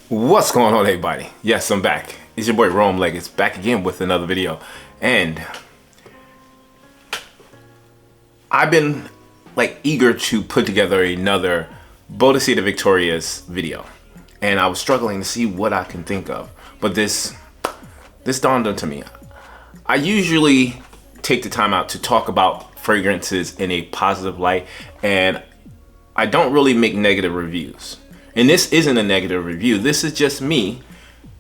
What's going on, everybody? Yes, I'm back. It's your boy Rome Leggets back again with another video, and I've been eager to put together another Boadicea Victorious video, and I was struggling to see what I can think of, but this dawned onto me. I usually take the time out to talk about fragrances in a positive light, and I don't really make negative reviews. And this isn't a negative review. This is just me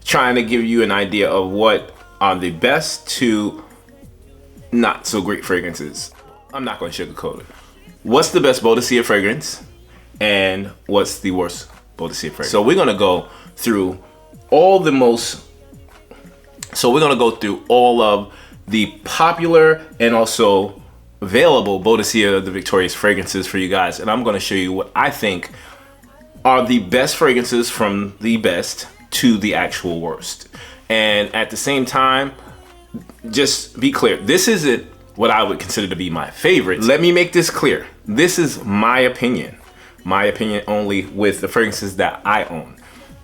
trying to give you an idea of what are the best to not so great fragrances. I'm not going to sugarcoat it. What's the best Boadicea fragrance and what's the worst Boadicea fragrance? So we're going to go through all of the popular and also available Boadicea the Victorious fragrances for you guys, and I'm going to show you what I think are the best fragrances from the best to the actual worst. And at the same time, just be clear, this isn't what I would consider to be my favorite. Let me make this clear. This is my opinion only with the fragrances that I own.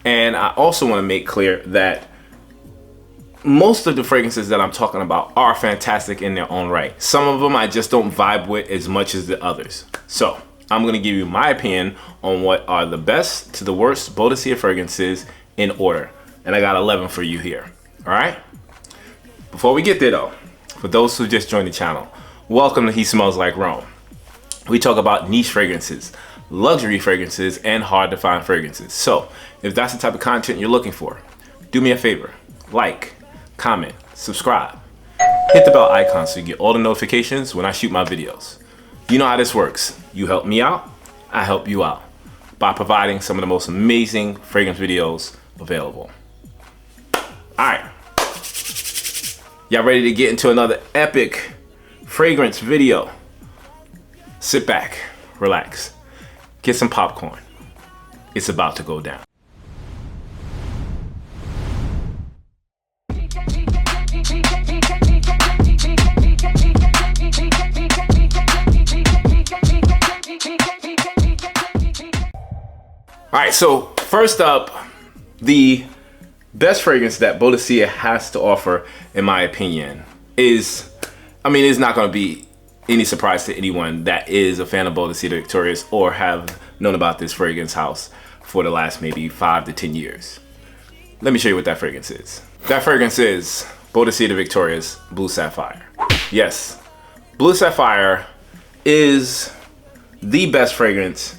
And I also want to make clear that most of the fragrances that I'm talking about are fantastic in their own right. Some of them I just don't vibe with as much as the others. So I'm going to give you my opinion on what are the best to the worst Boadicea fragrances in order. And I got 11 for you here. All right? Before we get there though, for those who just joined the channel, welcome to He Smells Like Rome. We talk about niche fragrances, luxury fragrances, and hard to find fragrances. So if that's the type of content you're looking for, do me a favor, like, comment, subscribe, hit the bell icon so you get all the notifications when I shoot my videos. You know how this works. You help me out, I help you out by providing some of the most amazing fragrance videos available. All right, y'all ready to get into another epic fragrance video? Sit back, relax, get some popcorn. It's about to go down. All right, so first up, the best fragrance that Boadicea has to offer, in my opinion, is, it's not going to be any surprise to anyone that is a fan of Boadicea the Victorious or have known about this fragrance house for the last maybe 5 to 10 years. Let me show you what that fragrance is. That fragrance is Boadicea the Victorious Blue Sapphire. Yes, Blue Sapphire is the best fragrance,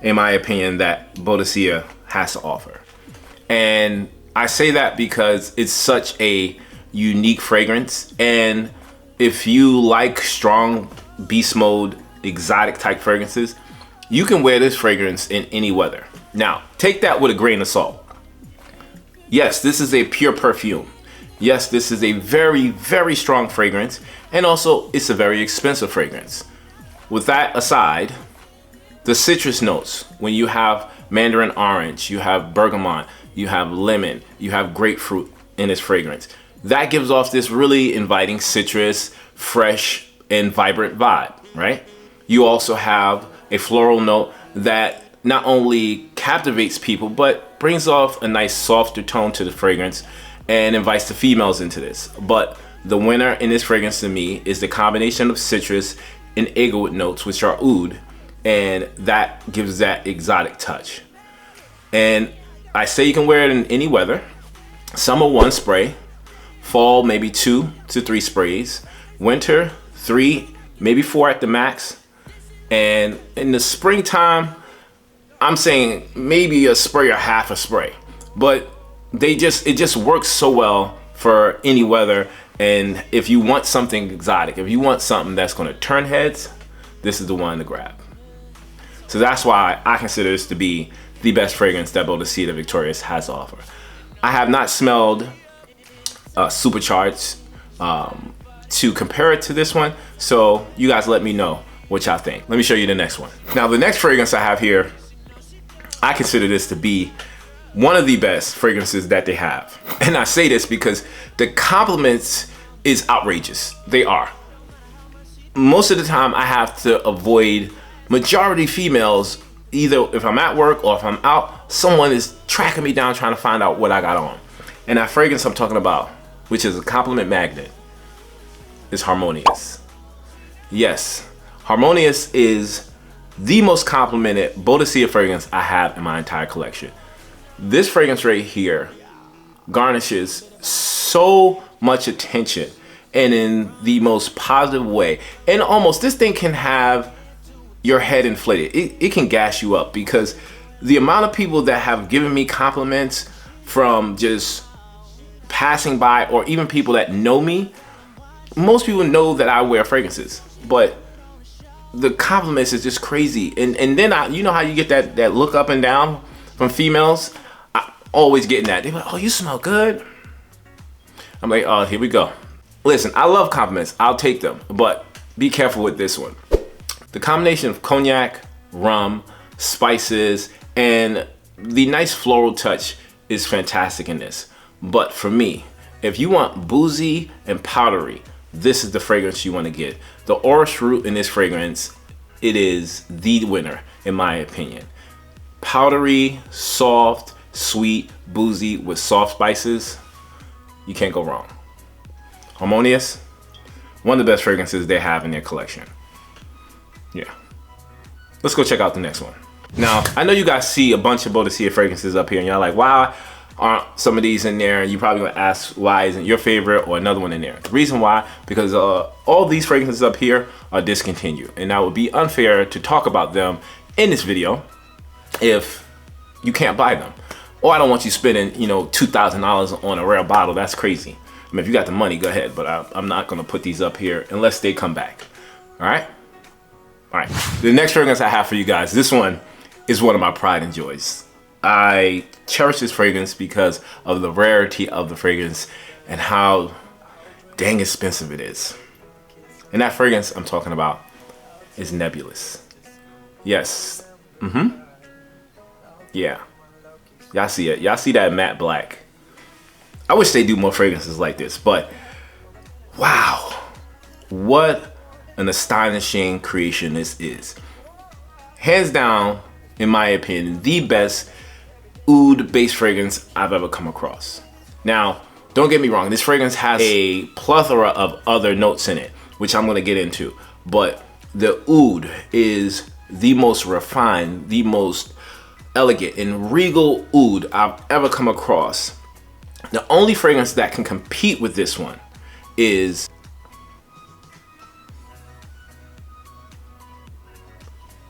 in my opinion, that Boadicea has to offer. And I say that because it's such a unique fragrance, and if you like strong beast mode exotic type fragrances, you can wear this fragrance in any weather. Now take that with a grain of salt. Yes, this is a pure perfume. Yes, this is a very, very strong fragrance, and also it's a very expensive fragrance. With that aside, the citrus notes, when you have mandarin orange, you have bergamot, you have lemon, you have grapefruit in this fragrance, that gives off this really inviting citrus, fresh and vibrant vibe, right? You also have a floral note that not only captivates people, but brings off a nice softer tone to the fragrance and invites the females into this. But the winner in this fragrance to me is the combination of citrus and eggwood notes, which are oud, and that gives that exotic touch. And I say you can wear it in any weather. Summer 1 spray, fall maybe 2 to 3 sprays, winter 3, maybe 4 at the max, and in the springtime I'm saying maybe a spray or half a spray. But it just works so well for any weather. And if you want something exotic, if you want something that's going to turn heads, this is the one to grab. So that's why I consider this to be the best fragrance that Boadicea the Victorious has to offer. I have not smelled Supercharged to compare it to this one, so you guys let me know what y'all think. Let me show you the next one. Now the next fragrance I have here, I consider this to be one of the best fragrances that they have. And I say this because the compliments is outrageous. They are. Most of the time I have to avoid majority females, either if I'm at work or if I'm out, someone is tracking me down trying to find out what I got on. And that fragrance I'm talking about, which is a compliment magnet, is Harmonious. Yes, Harmonious is the most complimented Boadicea fragrance I have in my entire collection. This fragrance right here garnishes so much attention, and in the most positive way. And almost, this thing can have your head inflated. It can gas you up, because the amount of people that have given me compliments from just passing by, or even people that know me. Most people know that I wear fragrances, but the compliments is just crazy. And then you know how you get that look up and down from females? I always getting that. They're like, oh, you smell good. I'm like, oh, here we go. Listen, I love compliments. I'll take them, but be careful with this one. The combination of cognac, rum, spices, and the nice floral touch is fantastic in this. But for me, if you want boozy and powdery, this is the fragrance you want to get. The orris root in this fragrance, it is the winner in my opinion. Powdery, soft, sweet, boozy with soft spices, you can't go wrong. Harmonious, one of the best fragrances they have in their collection. Yeah. Let's go check out the next one. Now, I know you guys see a bunch of Boadicea fragrances up here and y'all like, why aren't some of these in there? And you're probably gonna ask why isn't your favorite or another one in there. The reason why, because all these fragrances up here are discontinued, and that would be unfair to talk about them in this video if you can't buy them. Or I don't want you spending, you know, $2,000 on a rare bottle. That's crazy. I mean, if you got the money, go ahead, but I'm not gonna put these up here unless they come back. All right? All right, the next fragrance I have for you guys, this one is one of my pride and joys. I cherish this fragrance because of the rarity of the fragrance and how dang expensive it is. And that fragrance I'm talking about is Nebulous. Yes. Yeah. Y'all see it. Y'all see that matte black. I wish they do more fragrances like this, but wow. What an astonishing creation this is. Hands down, in my opinion, the best oud based fragrance I've ever come across. Now, don't get me wrong, this fragrance has a plethora of other notes in it, which I'm gonna get into, but the oud is the most refined, the most elegant and regal oud I've ever come across. The only fragrance that can compete with this one is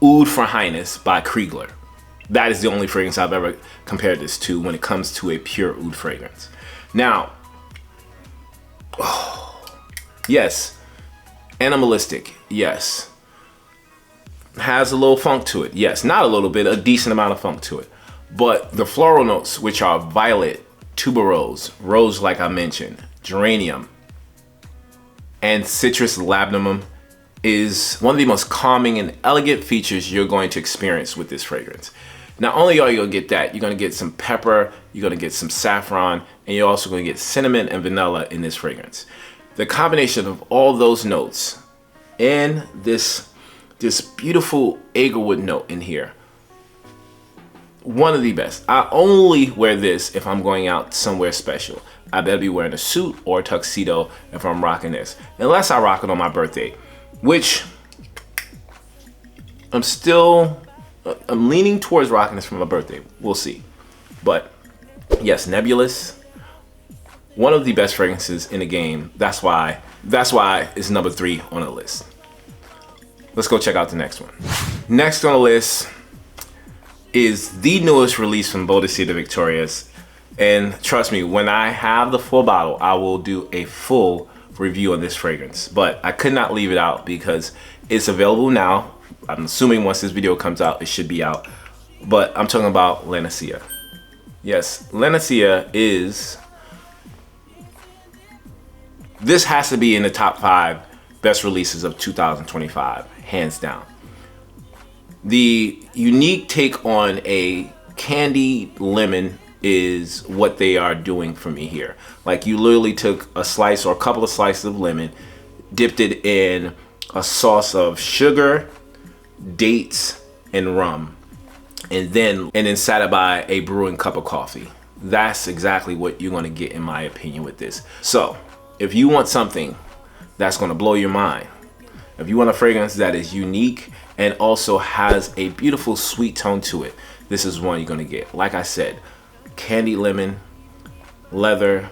Oud for Highness by Kriegler. That is the only fragrance I've ever compared this to when it comes to a pure oud fragrance. Now, yes, animalistic, yes. Has a little funk to it, yes. Not a little bit, a decent amount of funk to it. But the floral notes, which are violet, tuberose, rose like I mentioned, geranium, and citrus labdanum, is one of the most calming and elegant features you're going to experience with this fragrance. Not only are you gonna get that, you're gonna get some pepper, you're gonna get some saffron, and you're also gonna get cinnamon and vanilla in this fragrance. The combination of all those notes and this beautiful agarwood note in here, one of the best. I only wear this if I'm going out somewhere special. I better be wearing a suit or a tuxedo if I'm rocking this, unless I rock it on my birthday, which I'm leaning towards rocking this for my birthday. We'll see. But yes, Nebulous, one of the best fragrances in the game. That's why it's number 3 on the list. Let's go check out the next one. Next on the list is the newest release from Boadicea de Victorious. And trust me, when I have the full bottle, I will do a full review on this fragrance. But I could not leave it out because it's available now. I'm assuming once this video comes out, it should be out. But I'm talking about Boadicea. Yes, Boadicea is... This has to be in the top 5 best releases of 2025, hands down. The unique take on a candy lemon is what they are doing for me here. Like, you literally took a slice or a couple of slices of lemon, dipped it in a sauce of sugar, dates, and rum, and then sat it by a brewing cup of coffee. That's exactly what you're gonna get, in my opinion, with this. So if you want something that's gonna blow your mind, if you want a fragrance that is unique and also has a beautiful sweet tone to it, this is one you're gonna get. Like I said, candy lemon, leather,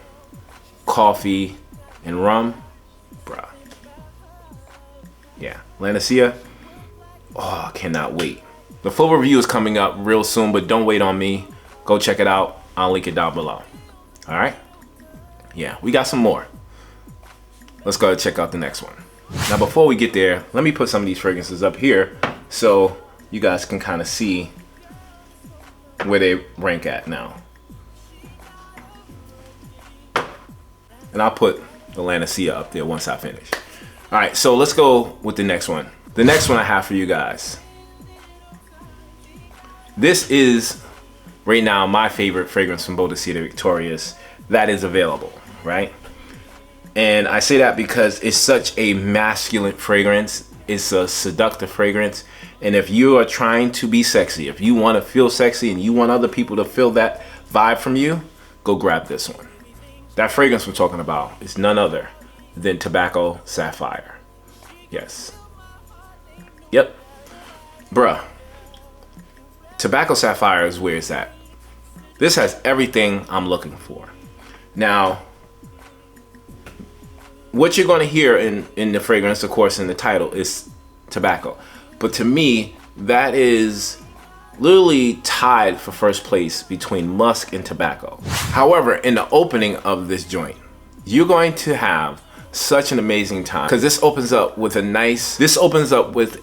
coffee, and rum, bruh. Yeah, Boadicea, oh, I cannot wait. The full review is coming up real soon, but don't wait on me. Go check it out. I'll link it down below. All right? Yeah, we got some more. Let's go check out the next one. Now, before we get there, let me put some of these fragrances up here so you guys can kind of see where they rank at now. And I'll put the Boadicea up there once I finish. All right, so let's go with the next one. The next one I have for you guys. This is right now my favorite fragrance from Boadicea Victorious that is available, right? And I say that because it's such a masculine fragrance. It's a seductive fragrance. And if you are trying to be sexy, if you want to feel sexy and you want other people to feel that vibe from you, go grab this one. That fragrance we're talking about is none other than Tobacco Sapphire. Yes. Yep. Bruh. Tobacco Sapphire is where it's at. This has everything I'm looking for. Now, what you're going to hear in the fragrance, of course, in the title is tobacco. But to me, that is literally tied for first place between musk and tobacco. However, in the opening of this joint, you're going to have such an amazing time because this opens up with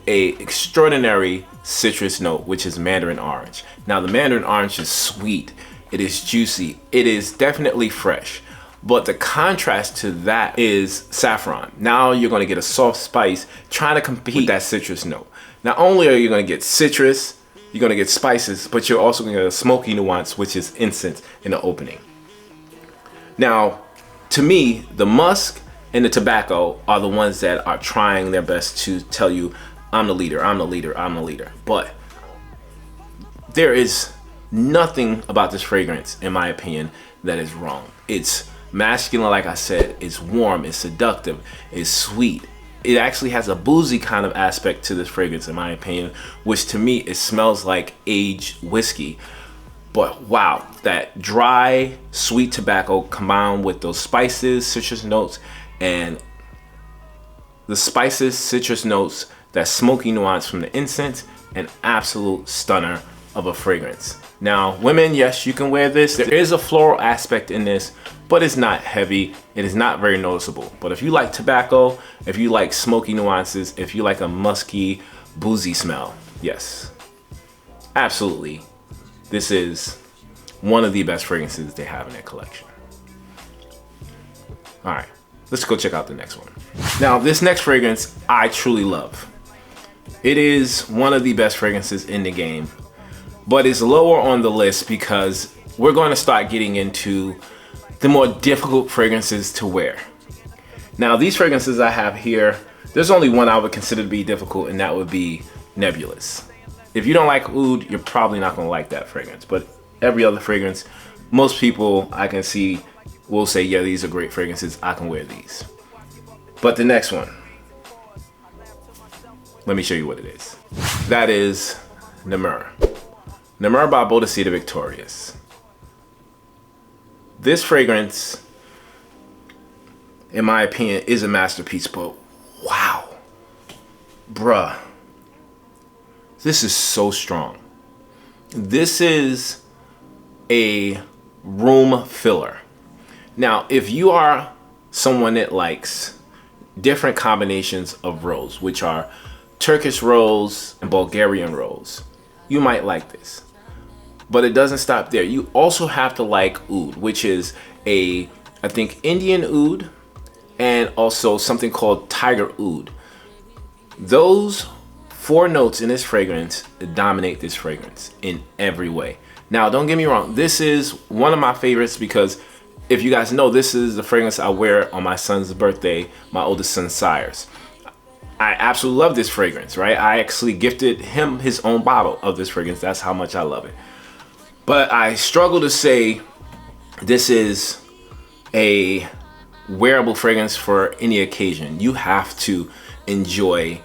a extraordinary citrus note, which is mandarin orange. Now, the mandarin orange is sweet, it is juicy, it is definitely fresh. But the contrast to that is saffron. Now you're gonna get a soft spice trying to compete with that citrus note. Not only are you gonna get citrus, you're gonna get spices, but you're also gonna get a smoky nuance, which is incense in the opening. Now, to me, the musk and the tobacco are the ones that are trying their best to tell you, I'm the leader, I'm the leader, I'm the leader. But there is nothing about this fragrance, in my opinion, that is wrong. It's masculine, like I said, it's warm, it's seductive, it's sweet. It actually has a boozy kind of aspect to this fragrance, in my opinion, which to me, it smells like aged whiskey. But wow, that dry, sweet tobacco combined with those spices, citrus notes, and the spices, citrus notes, that smoky nuance from the incense, an absolute stunner of a fragrance. Now, women, yes, you can wear this. There is a floral aspect in this, but it's not heavy. It is not very noticeable. But if you like tobacco, if you like smoky nuances, if you like a musky, boozy smell, yes, absolutely. This is one of the best fragrances they have in their collection. All right, let's go check out the next one. Now, this next fragrance, I truly love. It is one of the best fragrances in the game, but it's lower on the list because we're going to start getting into the more difficult fragrances to wear. Now, these fragrances I have here, there's only one I would consider to be difficult, and that would be Nebulous. If you don't like oud, you're probably not going to like that fragrance, but every other fragrance, most people I can see will say, yeah, these are great fragrances, I can wear these. But the next one, let me show you what it is. That is Namur. Namur by Boadicea Victorious. This fragrance, in my opinion, is a masterpiece, but wow, bruh, this is so strong. This is a room filler. Now, if you are someone that likes different combinations of rose, which are Turkish rose and Bulgarian rose, you might like this. But it doesn't stop there. You also have to like oud, which is I think Indian oud, and also something called tiger oud. Those four notes in this fragrance dominate this fragrance in every way. Now, don't get me wrong, this is one of my favorites because if you guys know, this is the fragrance I wear on my son's birthday, my oldest son Sire's. I absolutely love this fragrance, right? I actually gifted him his own bottle of this fragrance. That's how much I love it. But I struggle to say this is a wearable fragrance for any occasion. You have to enjoy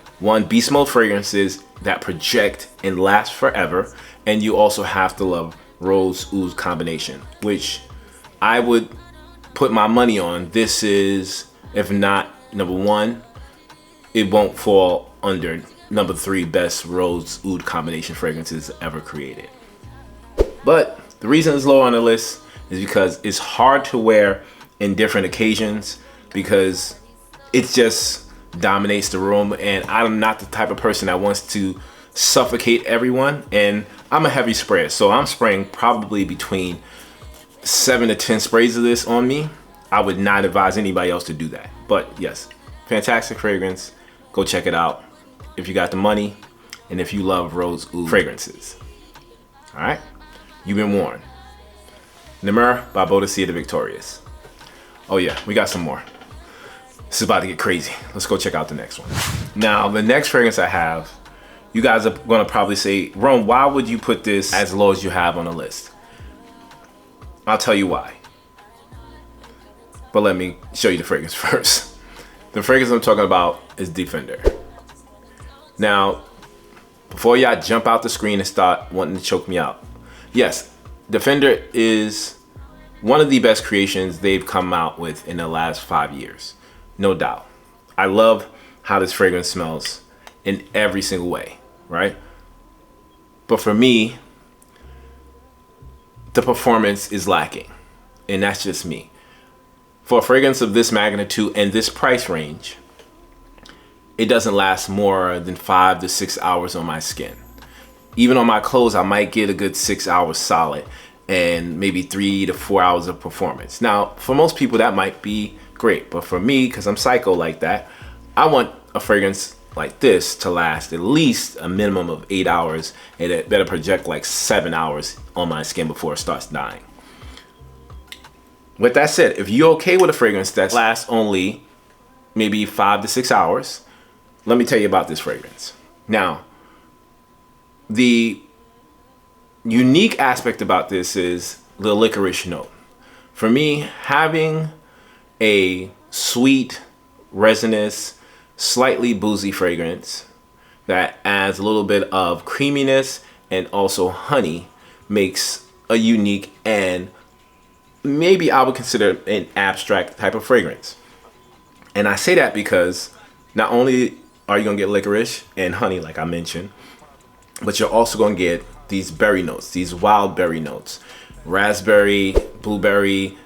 beast mode fragrances that project and last forever, and you also have to love rose oud combination, which I would put my money on. This is, if not number one, it won't fall under number 3 best rose oud combination fragrances ever created. But the reason it's low on the list is because it's hard to wear in different occasions, because it just dominates the room, and I'm not the type of person that wants to suffocate everyone, and I'm a heavy sprayer, so I'm spraying probably between 7 to 10 sprays of this on me. I would not advise anybody else to do that, but yes, fantastic fragrance. Go check it out if you got the money and if you love rose oud fragrances. All right, you've been warned. Namur by Boadicea the Victorious. Oh yeah, we got some more. This is about to get crazy. Let's go check out the next one. Now, the next fragrance I have, you guys are gonna probably say, Rome, why would you put this as low as you have on the list? I'll tell you why. But let me show you the fragrance first. The fragrance I'm talking about is Defender. Now, before y'all jump out the screen and start wanting to choke me out, yes, Defender is one of the best creations they've come out with in the last 5 years. No doubt. I love how this fragrance smells in every single way, right? But for me, the performance is lacking, and that's just me. For a fragrance of this magnitude and this price range, it doesn't last more than 5 to 6 hours on my skin. Even on my clothes, I might get a good 6 hours solid and maybe 3 to 4 hours of performance. Now, for most people, that might be great, but for me, because I'm psycho like that, I want a fragrance like this to last at least a minimum of 8 hours, and it better project like 7 hours on my skin before it starts dying. With that said, if you're okay with a fragrance that lasts only maybe 5 to 6 hours, let me tell you about this fragrance. Now, the unique aspect about this is the licorice note. For me, having a sweet, resinous, slightly boozy fragrance that adds a little bit of creaminess and also honey makes a unique and maybe I would consider an abstract type of fragrance. And I say that because not only are you gonna get licorice and honey like I mentioned, but you're also gonna get these berry notes, these wild berry notes, raspberry, blueberry,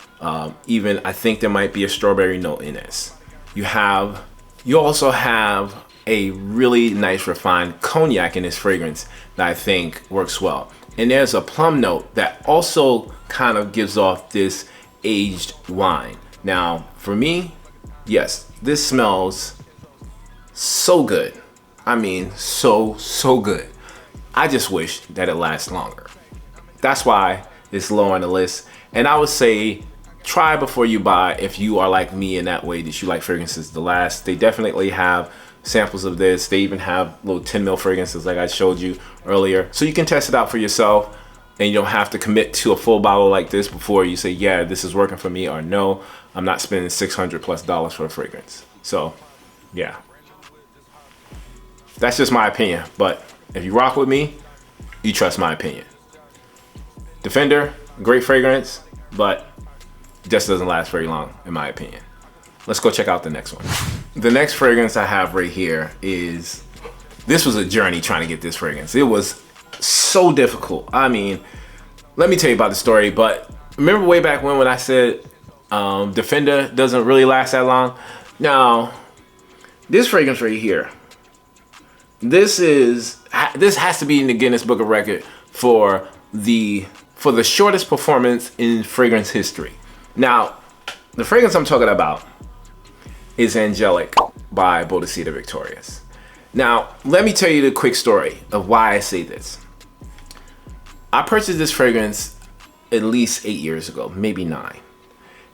even I think there might be a strawberry note in this. You also have a really nice refined cognac in this fragrance that I think works well. And there's a plum note that also kind of gives off this aged wine. Now, for me, yes, this smells so good. I mean, so good. I just wish that it lasts longer. That's why it's low on the list. And I would say try before you buy if you are like me in that way that you like fragrances to last. They definitely have samples of this. They even have little 10 ml fragrances like I showed you earlier. So you can test it out for yourself and you don't have to commit to a full bottle like this before you say, yeah, this is working for me, or no, I'm not spending $600+ for a fragrance. So yeah, that's just my opinion. But if you rock with me, you trust my opinion. Defender, great fragrance, but just doesn't last very long in my opinion. Let's go check out the next one. The next fragrance I have right here is, this was a journey trying to get this fragrance. It was so difficult. I mean, let me tell you about the story, but remember way back when I said Defender doesn't really last that long? Now, this fragrance right here, this has to be in the Guinness Book of Record for the shortest performance in fragrance history. Now, the fragrance I'm talking about is Angelic by Boadicea the Victorious. Now, let me tell you the quick story of why I say this. I purchased this fragrance at least 8 years ago, maybe 9.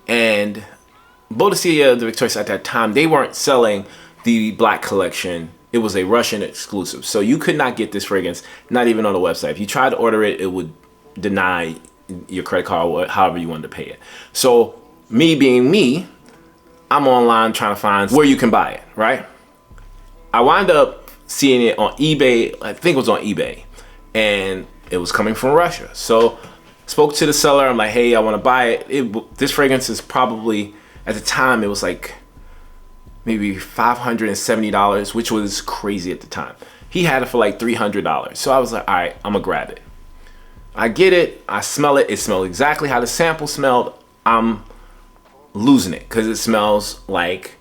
And Boadicea the Victorious at that time, they weren't selling the Black Collection. It was a Russian exclusive. So you could not get this fragrance, not even on the website. If you tried to order it, it would deny your credit card or however you wanted to pay it. So me being me, I'm online trying to find where you can buy it, right? I wound up seeing it on eBay. I think it was on eBay, and it was coming from Russia. So spoke to the seller. I'm like, hey, I want to buy it. This fragrance is probably, at the time, it was like maybe $570, which was crazy at the time. He had it for like $300. So I was like, all right, I'm gonna grab it. I get it, I smell it. It smelled exactly how the sample smelled. I'm losing it because it smells like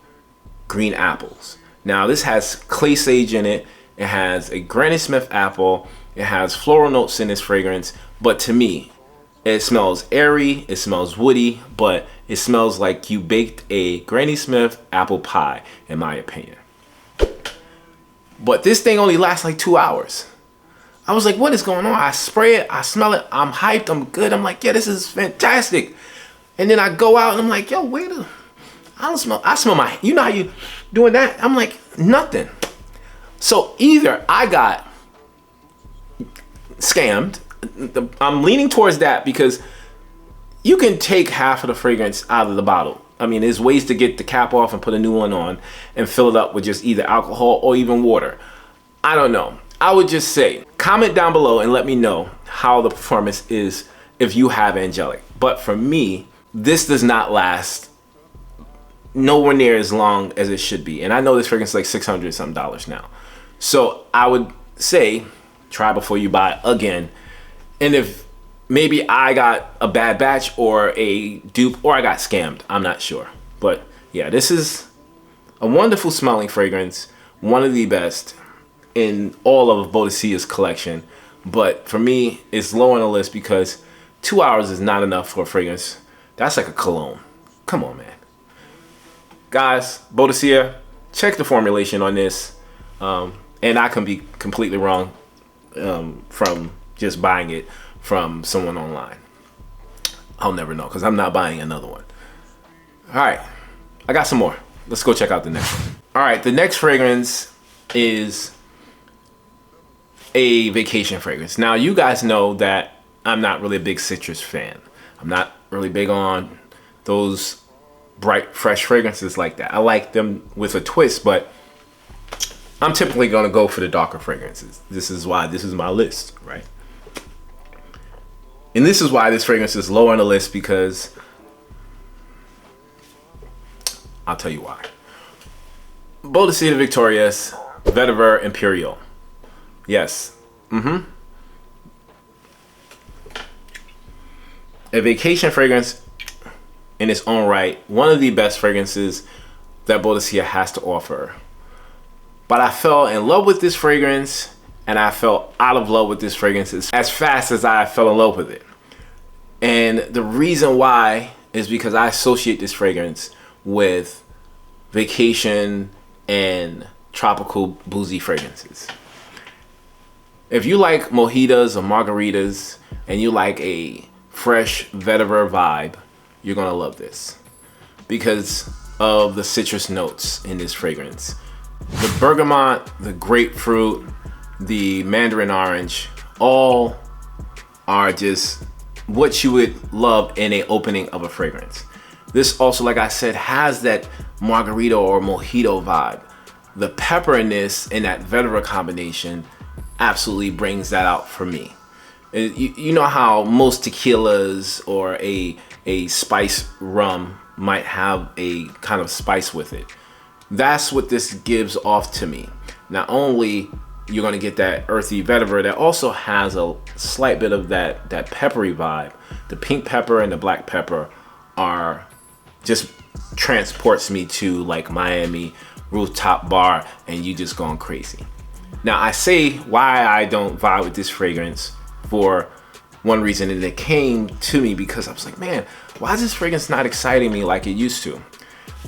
green apples. Now this has clay sage in it. It has a Granny Smith apple. It has floral notes in this fragrance. But to me, it smells airy, it smells woody, but it smells like you baked a Granny Smith apple pie, in my opinion. But this thing only lasts like 2 hours. I was like, what is going on? I spray it, I smell it, I'm hyped, I'm good. I'm like, yeah, this is fantastic. And then I go out and I'm like, yo, wait a, I smell my, you know how you doing that? I'm like, nothing. So either I got scammed. I'm leaning towards that because you can take half of the fragrance out of the bottle. I mean, there's ways to get the cap off and put a new one on and fill it up with just either alcohol or even water. I don't know. I would just say, comment down below and let me know how the performance is if you have angelic. But for me, this does not last nowhere near as long as it should be. And I know this fragrance is like $600 something now. So I would say, try before you buy again. And if maybe I got a bad batch or a dupe or I got scammed, I'm not sure. But yeah, this is a wonderful smelling fragrance. One of the best in all of Boadicea's collection. But for me, it's low on the list because 2 hours is not enough for a fragrance. That's like a cologne. Come on, man. Guys, Boadicea, check the formulation on this. And I can be completely wrong from just buying it from someone online. I'll never know because I'm not buying another one. All right, I got some more. Let's go check out the next one. All right, the next fragrance is a vacation fragrance. Now, you guys know that I'm not really a big citrus fan. I'm not really big on those bright, fresh fragrances like that. I like them with a twist, but I'm typically gonna go for the darker fragrances. This is why this is my list, right? And this is why this fragrance is low on the list, because I'll tell you why. Boadicea Victorious Vetiver Imperial. Yes. A vacation fragrance in its own right. One of the best fragrances that Boadicea has to offer. But I fell in love with this fragrance, and I fell out of love with this fragrance as fast as I fell in love with it. And the reason why is because I associate this fragrance with vacation and tropical boozy fragrances. If you like mojitos or margaritas and you like a fresh vetiver vibe, you're gonna love this because of the citrus notes in this fragrance. The bergamot, the grapefruit, the mandarin orange, all are just what you would love in an opening of a fragrance. This also, like I said, has that margarita or mojito vibe. The pepper in this and that vetiver combination absolutely brings that out for me. You know how most tequilas or a spice rum might have a kind of spice with it. That's what this gives off to me. Not only you're gonna get that earthy vetiver that also has a slight bit of that peppery vibe. The pink pepper and the black pepper are just transports me to like Miami rooftop bar and you just going crazy. Now I say why I don't vibe with this fragrance for one reason, and it came to me because I was like, man, why is this fragrance not exciting me like it used to?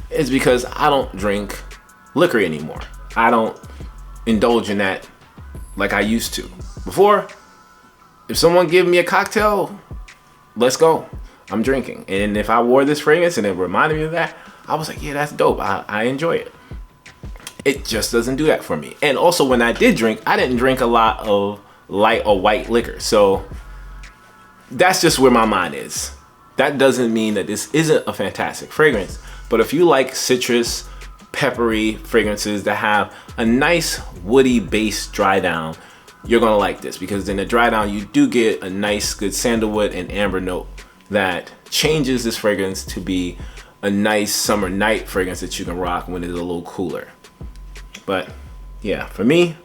It's because I don't drink liquor anymore. I don't indulge in that like I used to. Before, if someone gave me a cocktail, let's go, I'm drinking. And if I wore this fragrance and it reminded me of that, I was like, yeah, that's dope, I enjoy it. It just doesn't do that for me. And also when I did drink, I didn't drink a lot of light or white liquor. So that's just where my mind is. That doesn't mean that this isn't a fantastic fragrance. But if you like citrus, peppery fragrances that have a nice woody base dry down, you're gonna like this, because in the dry down you do get a nice good sandalwood and amber note that changes this fragrance to be a nice summer night fragrance that you can rock when it's a little cooler. But yeah, for me,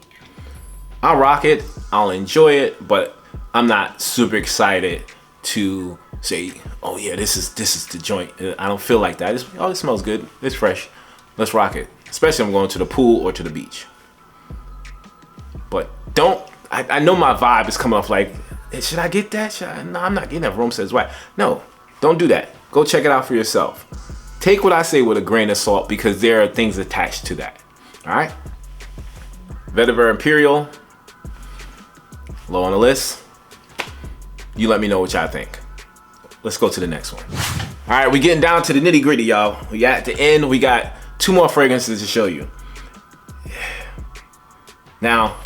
I'll rock it, I'll enjoy it, but I'm not super excited to say, oh yeah, this is the joint. I don't feel like that. Oh, it smells good, it's fresh, let's rock it. Especially if I'm going to the pool or to the beach. But I know my vibe is coming off like, should I get that? No, I'm not getting that. Rome says why. No, don't do that. Go check it out for yourself. Take what I say with a grain of salt, because there are things attached to that. All right. Vetiver Imperial, low on the list. You let me know what y'all think. Let's go to the next one. All right, we're getting down to the nitty gritty, y'all. We got at the end, we got 2 more fragrances to show you. Now,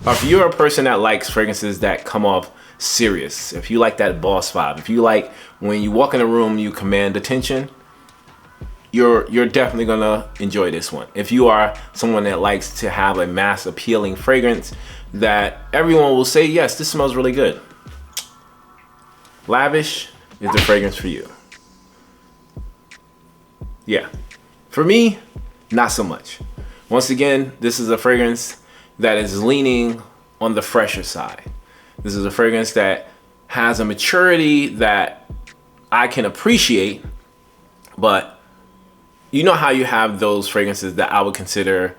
if you're a person that likes fragrances that come off serious, if you like that boss vibe, if you like when you walk in a room, you command attention, you're definitely gonna enjoy this one. If you are someone that likes to have a mass appealing fragrance that everyone will say, yes, this smells really good, Lavish is the fragrance for you. Yeah, for me, not so much. Once again, this is a fragrance that is leaning on the fresher side. This is a fragrance that has a maturity that I can appreciate, but you know how you have those fragrances that I would consider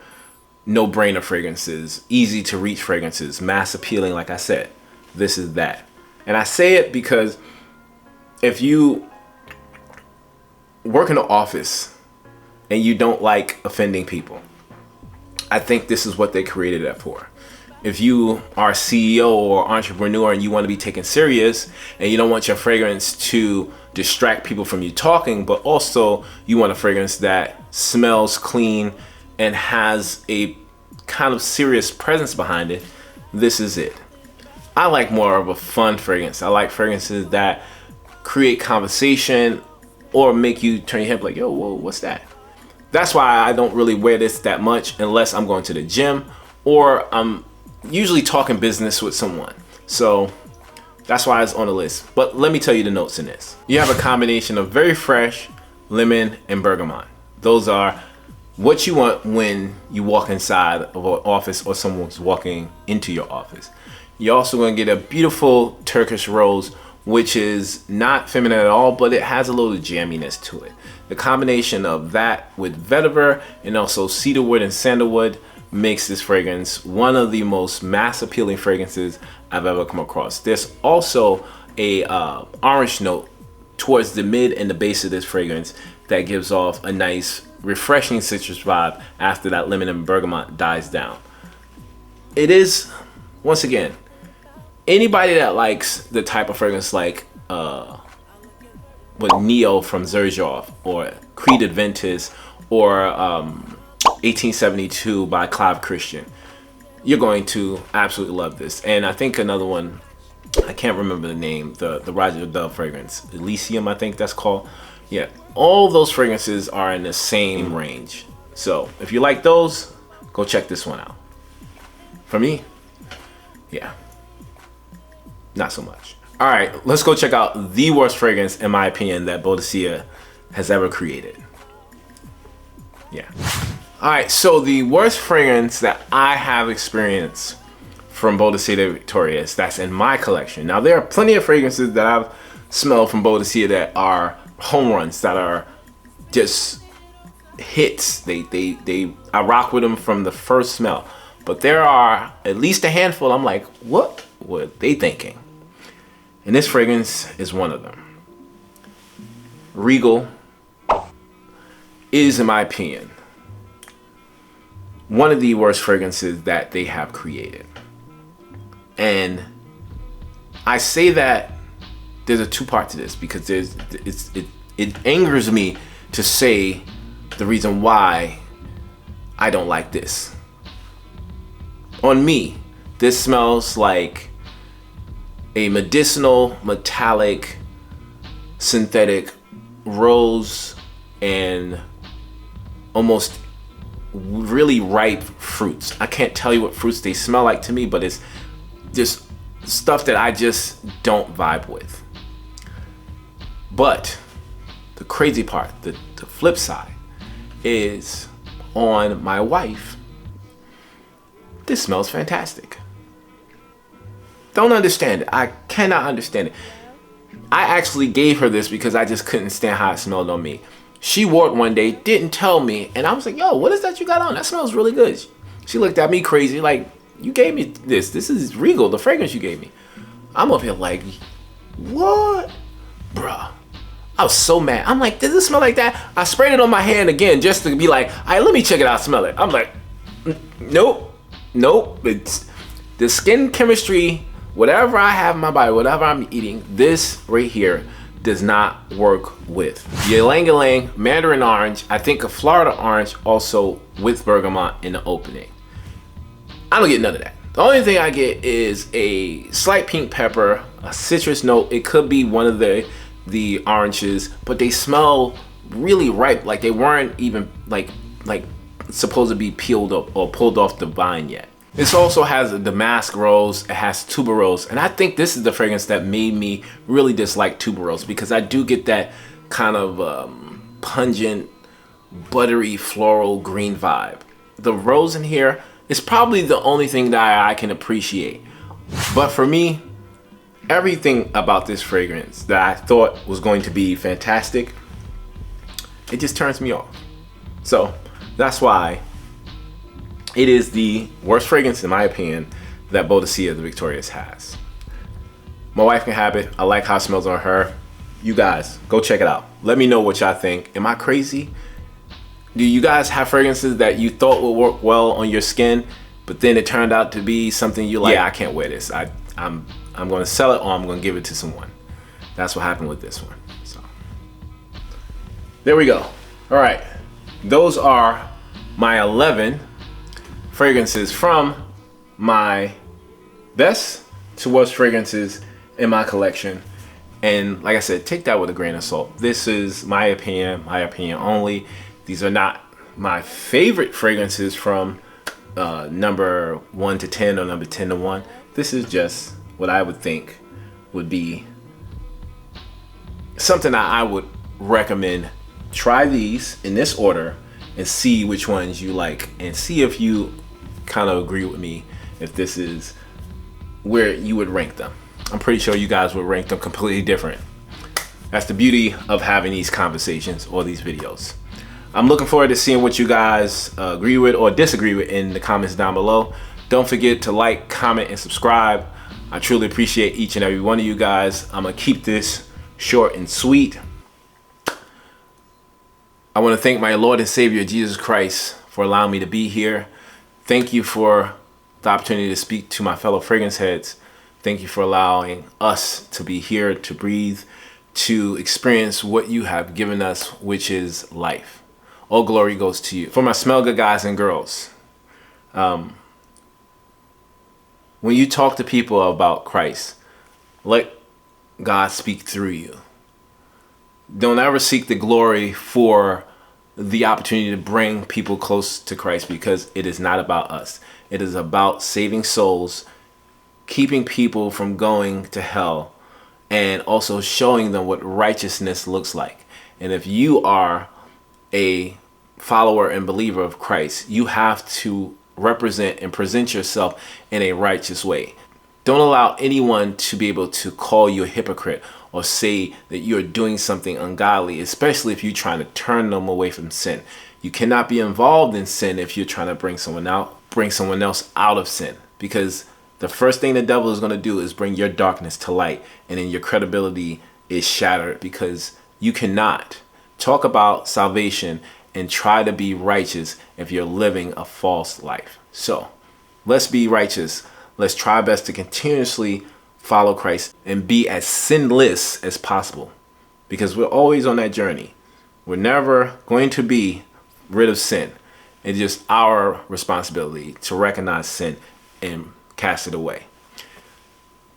no-brainer fragrances, easy to reach fragrances, mass appealing, like I said. This is that. And I say it because if you work in an office and you don't like offending people, I think this is what they created it for. If you are a CEO or entrepreneur and you want to be taken serious and you don't want your fragrance to distract people from you talking, but also you want a fragrance that smells clean and has a kind of serious presence behind it, this is it. I like more of a fun fragrance. I like fragrances that create conversation or make you turn your head like, yo, whoa, what's that? That's why I don't really wear this that much unless I'm going to the gym or I'm usually talking business with someone. So that's why it's on the list. But let me tell you the notes in this. You have a combination of very fresh, lemon, and bergamot. Those are what you want when you walk inside of an office or someone's walking into your office. You're also going to get a beautiful Turkish rose, which is not feminine at all, but it has a little jamminess to it. The combination of that with vetiver and also cedarwood and sandalwood makes this fragrance one of the most mass appealing fragrances I've ever come across. There's also a orange note towards the mid and the base of this fragrance that gives off a nice refreshing citrus vibe after that lemon and bergamot dies down. It is, once again, anybody that likes the type of fragrance like with Neo from Xerjoff or Creed Adventus or 1872 by Clive Christian, you're going to absolutely love this. And I think another one, I can't remember the name, the Roger Dove fragrance, Elysium, I think that's called. Yeah, all those fragrances are in the same range. So if you like those, go check this one out. For me, yeah, not so much. All right, let's go check out the worst fragrance, in my opinion, that Boadicea has ever created. Yeah. All right, so the worst fragrance that I have experienced from Boadicea Victorious, that's in my collection. Now, there are plenty of fragrances that I've smelled from Boadicea that are home runs, that are just hits. I rock with them from the first smell. But there are at least a handful I'm like, what were they thinking? And this fragrance is one of them. Regal is, in my opinion, one of the worst fragrances that they have created. And I say that there's a two-part to this because it angers me to say the reason why I don't like this. On me, this smells like a medicinal, metallic, synthetic rose and almost really ripe fruits. I can't tell you what fruits they smell like to me, but it's just stuff that I just don't vibe with. But the crazy part, the flip side, is on my wife. This smells fantastic. Don't understand it. I cannot understand it. I actually gave her this because I just couldn't stand how it smelled on me. She wore it one day, didn't tell me, and I was like, yo, what is that you got on? That smells really good. She looked at me crazy like, you gave me this. This is Regal, the fragrance you gave me. I'm up here like, what? Bruh. I was so mad. I'm like, does it smell like that? I sprayed it on my hand again just to be like, all right, let me check it out, smell it. I'm like, nope. It's the skin chemistry, whatever I have in my body, whatever I'm eating, this right here does not work with. Ylang ylang, mandarin orange, I think a Florida orange also with bergamot in the opening. I don't get none of that. The only thing I get is a slight pink pepper, a citrus note. It could be one of the oranges, but they smell really ripe, like they weren't even like supposed to be peeled up or pulled off the vine yet. This also has a damask rose, it has tuberose, and I think this is the fragrance that made me really dislike tuberose, because I do get that kind of pungent, buttery, floral green vibe. The rose in here is probably the only thing that I can appreciate. But for me, everything about this fragrance that I thought was going to be fantastic, it just turns me off. So that's why it is the worst fragrance, in my opinion, that Boadicea the Victorious has. My wife can have it. I like how it smells on her. You guys, go check it out. Let me know what y'all think. Am I crazy? Do you guys have fragrances that you thought would work well on your skin, but then it turned out to be something you like, yeah, I can't wear this. I'm going to sell it, or I'm going to give it to someone. That's what happened with this one. So there we go. All right. Those are my 11 fragrances from my best to worst fragrances in my collection. And like I said, take that with a grain of salt. This is my opinion only. These are not my favorite fragrances from number 1 to 10 or number 10 to 1. This is just what I would think would be something that I would recommend. Try these in this order and see which ones you like, and see if you kind of agree with me, if this is where you would rank them. I'm pretty sure you guys would rank them completely different. That's the beauty of having these conversations or these videos. I'm looking forward to seeing what you guys agree with or disagree with in the comments down below. Don't forget to like, comment, and subscribe. I truly appreciate each and every one of you guys. I'm gonna keep this short and sweet. I want to thank my Lord and Savior Jesus Christ for allowing me to be here. Thank you for the opportunity to speak to my fellow fragrance heads. Thank you for allowing us to be here, to breathe, to experience what you have given us, which is life. All glory goes to you. For my smell good guys and girls, when you talk to people about Christ, let God speak through you. Don't ever seek the glory for the opportunity to bring people close to Christ, because it is not about us. It is about saving souls, keeping people from going to hell, and also showing them what righteousness looks like. And if you are a follower and believer of Christ, you have to represent and present yourself in a righteous way. Don't allow anyone to be able to call you a hypocrite or say that you're doing something ungodly, especially if you're trying to turn them away from sin. You cannot be involved in sin if you're trying to bring someone else out of sin, because the first thing the devil is going to do is bring your darkness to light, and then your credibility is shattered, because you cannot talk about salvation and try to be righteous if you're living a false life. So let's be righteous. Let's try our best to continuously follow Christ and be as sinless as possible, because we're always on that journey. We're never going to be rid of sin. It's just our responsibility to recognize sin and cast it away.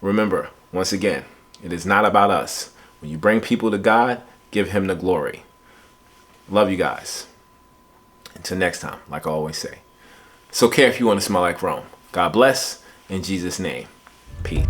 Remember, once again, it is not about us. When you bring people to God, give him the glory. Love you guys. Until next time, like I always say, it's okay if you want to smell like Rome. God bless. In Jesus' name, peace.